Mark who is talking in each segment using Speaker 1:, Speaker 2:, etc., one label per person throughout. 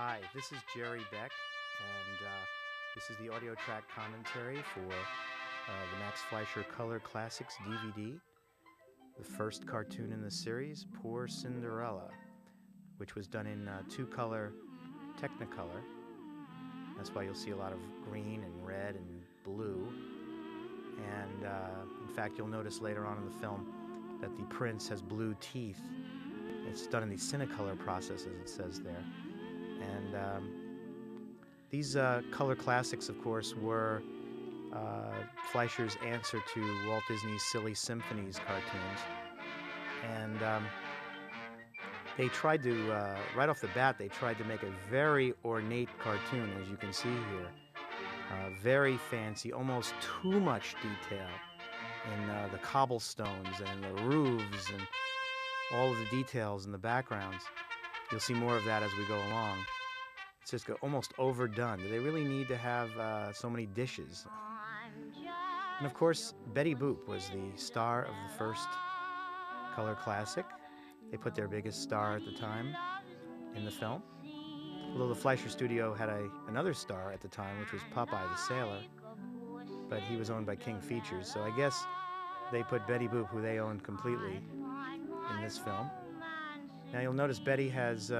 Speaker 1: Hi, this is Jerry Beck, and this is the audio track commentary for the Max Fleischer Color Classics DVD, the first cartoon in the series, Poor Cinderella, which was done in two-color Technicolor. That's why you'll see a lot of green and red and blue. And in fact, you'll notice later on in the film that the prince has blue teeth. It's done in the Cinecolor process, as it says there. And these color classics, of course, were Fleischer's answer to Walt Disney's Silly Symphonies cartoons. And they tried to, right off the bat, they tried to make a very ornate cartoon, as you can see here. Very fancy, almost too much detail in the cobblestones and the roofs and all of the details in the backgrounds. You'll see more of that as we go along. It's just almost overdone. Do they really need to have so many dishes? And of course, Betty Boop was the star of the first color classic. They put their biggest star at the time in the film. Although the Fleischer Studio had another star at the time, which was Popeye the Sailor, but he was owned by King Features. So I guess they put Betty Boop, who they owned completely, in this film. Now you'll notice Betty has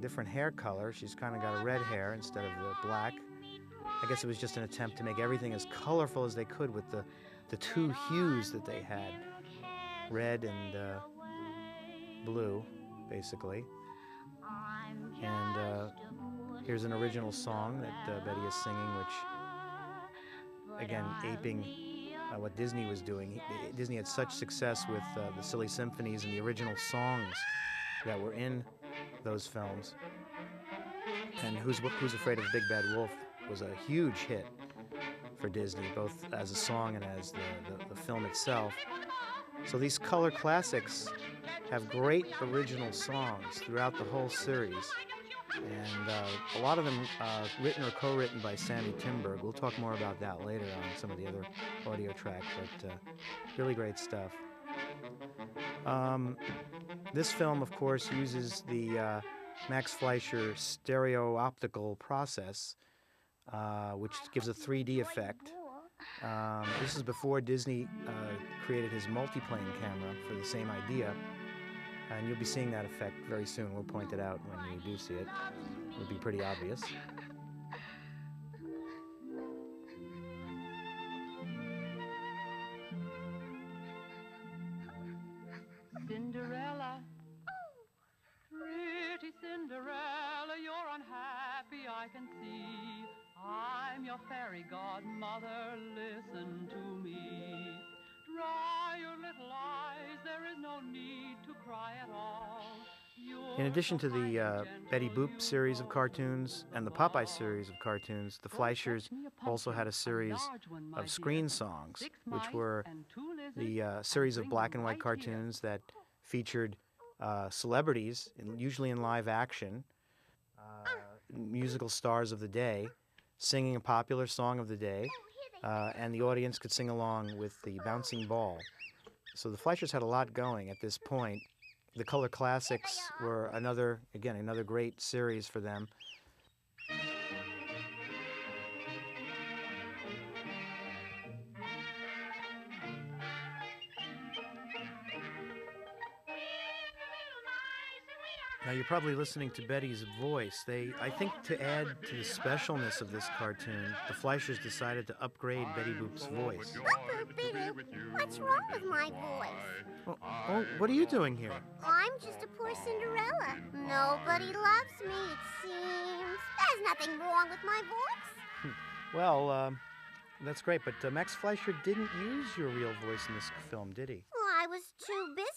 Speaker 1: different hair color. She's kind of got a red hair instead of the black. I guess it was just an attempt to make everything as colorful as they could with the two hues that they had, red and blue, basically. And here's an original song that Betty is singing, which, again, aping what Disney was doing. Disney had such success with the Silly Symphonies and the original songs that were in those films. And Who's Afraid of the Big Bad Wolf was a huge hit for Disney, both as a song and as the film itself. So these color classics have great original songs throughout the whole series. And a lot of them written or co-written by Sammy Timberg. We'll talk more about that later on some of the other audio tracks, but really great stuff. This film, of course, uses the Max Fleischer stereo-optical process, which gives a 3D effect. This is before Disney created his multiplane camera for the same idea. And you'll be seeing that effect very soon. We'll point it out when you do see it. It'll be pretty obvious.
Speaker 2: Cinderella, pretty Cinderella, you're unhappy, I can see. I'm your fairy godmother, listen to me. Dry your little eyes, there is no need to cry at all.
Speaker 1: In addition to the Betty Boop series of cartoons and the Popeye series of cartoons, the Fleischers also had a series of screen songs, which were the series of black and white cartoons that featured celebrities, usually in live action, musical stars of the day, singing a popular song of the day, and the audience could sing along with the bouncing ball. So the Fleischers had a lot going at this point. The color classics were another great series for them. Now you're probably listening to Betty's voice. I think to add to the specialness of this cartoon, the Fleischers decided to upgrade Betty Boop's voice.
Speaker 3: What's wrong with my voice?
Speaker 1: Oh, what are you doing here?
Speaker 3: I'm just a poor Cinderella. Nobody loves me, it seems. There's nothing wrong with my voice.
Speaker 1: Well, that's great, but Max Fleischer didn't use your real voice in this film, did he?
Speaker 3: Well, I was too busy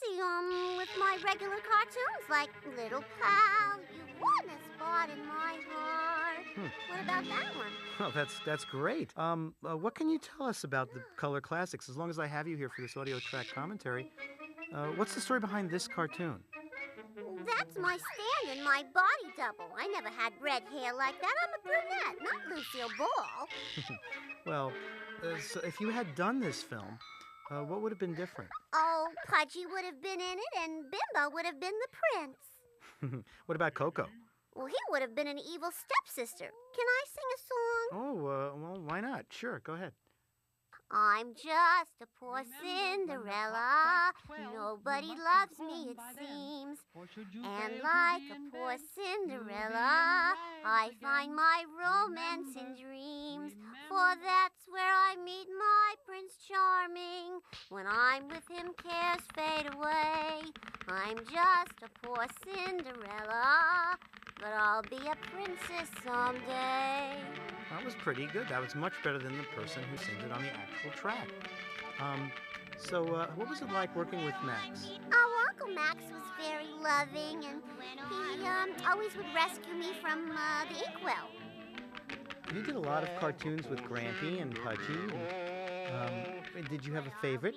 Speaker 3: with my regular cartoons, like Little Pal, You Won a Spot in My Heart. What about that one?
Speaker 1: Oh, that's great. What can you tell us about the color classics? As long as I have you here for this audio track commentary, what's the story behind this cartoon?
Speaker 3: That's my stand and my body double. I never had red hair like that. I'm a brunette, not Lucille Ball.
Speaker 1: Well, so if you had done this film, what would have been different?
Speaker 3: Oh, Pudgy would have been in it, and Bimbo would have been the prince.
Speaker 1: What about Coco?
Speaker 3: Well, he would have been an evil stepsister. Can I sing a song?
Speaker 1: Oh, well, why not? Sure, go ahead.
Speaker 3: I'm just a poor Cinderella. Nobody loves me, it seems. And like a poor Cinderella, I find my romance in dreams. For that's where I meet my Prince Charming. When I'm with him, cares fade away. I'm just a poor Cinderella, but I'll be a princess someday.
Speaker 1: That was pretty good. That was much better than the person who sings it on the actual track. What was it like working with Max?
Speaker 3: Oh, Uncle Max was very loving, and he always would rescue me from the inkwell.
Speaker 1: You did a lot of cartoons with Grampy and Pudgy. Did you have a favorite?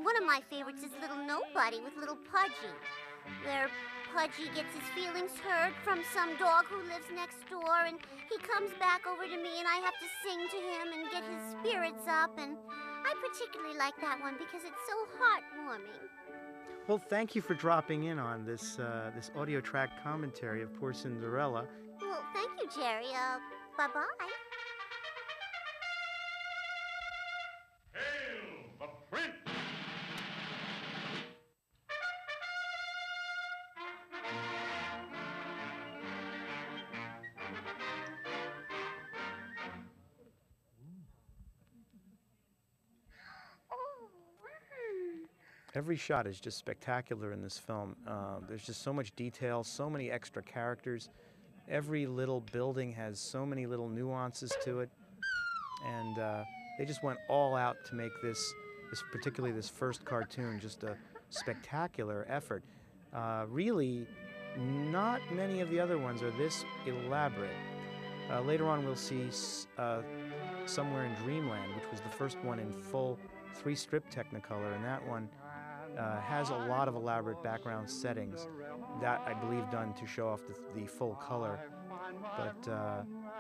Speaker 3: One of my favorites is Little Nobody with Little Pudgy, where Pudgy gets his feelings hurt from some dog who lives next door, and he comes back over to me, and I have to sing to him and get his spirits up, and I particularly like that one because it's so heartwarming.
Speaker 1: Well, thank you for dropping in on this audio track commentary of Poor Cinderella.
Speaker 3: Well, thank you, Jerry. Bye-bye.
Speaker 4: Hail the Prince!
Speaker 1: Every shot is just spectacular in this film. There's just so much detail, so many extra characters. Every little building has so many little nuances to it. And they just went all out to make particularly this first cartoon, just a spectacular effort. Really, not many of the other ones are this elaborate. Later on, we'll see Somewhere in Dreamland, which was the first one in full 3-strip Technicolor, and that one has a lot of elaborate background settings that I believe done to show off the full color. But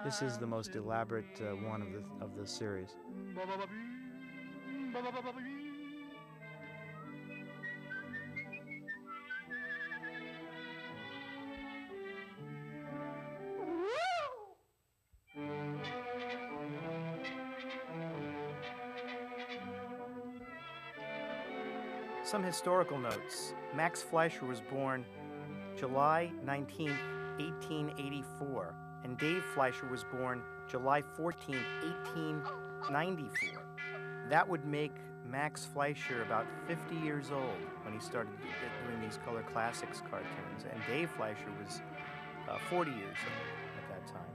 Speaker 1: this is the most elaborate one of the series. Some historical notes. Max Fleischer was born July 19, 1884, and Dave Fleischer was born July 14, 1894. That would make Max Fleischer about 50 years old when he started doing these Color Classics cartoons, and Dave Fleischer was 40 years old at that time.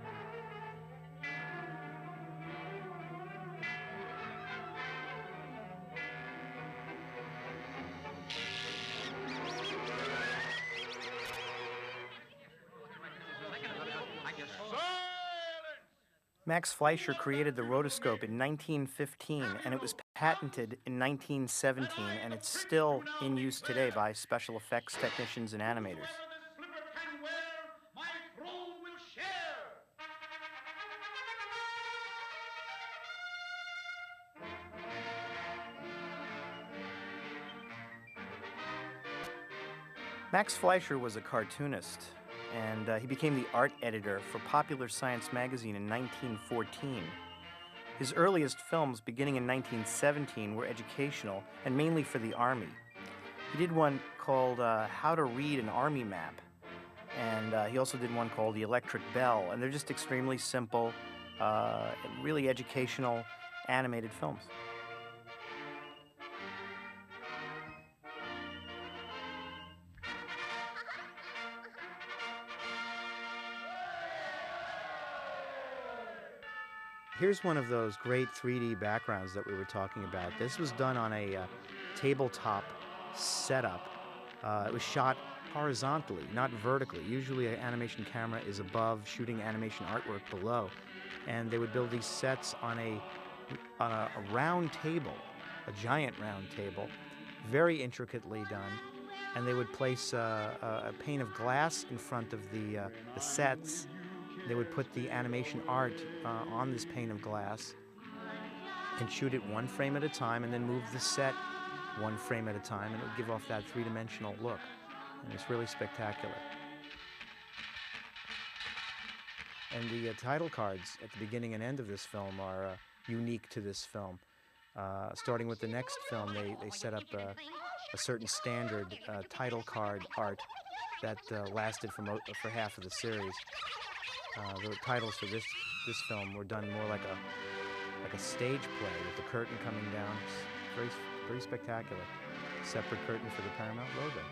Speaker 1: Max Fleischer created the rotoscope in 1915, and it was patented in 1917, and it's still in use today by special effects technicians and animators. Max Fleischer was a cartoonist, and he became the art editor for Popular Science magazine in 1914. His earliest films, beginning in 1917, were educational and mainly for the Army. He did one called How to Read an Army Map, and he also did one called The Electric Bell, and they're just extremely simple, really educational, animated films. Here's one of those great 3D backgrounds that we were talking about. This was done on a tabletop setup. It was shot horizontally, not vertically. Usually an animation camera is above, shooting animation artwork below. And they would build these sets on a round table, a giant round table, very intricately done. And they would place a pane of glass in front of the sets. They would put the animation art on this pane of glass and shoot it one frame at a time, and then move the set one frame at a time, and it would give off that three-dimensional look. And it's really spectacular. And the title cards at the beginning and end of this film are unique to this film. Starting with the next film, they set up a certain standard title card art that lasted for half of the series. The titles for this film were done more like a stage play with the curtain coming down. It's very spectacular. Separate curtain for the Paramount logo.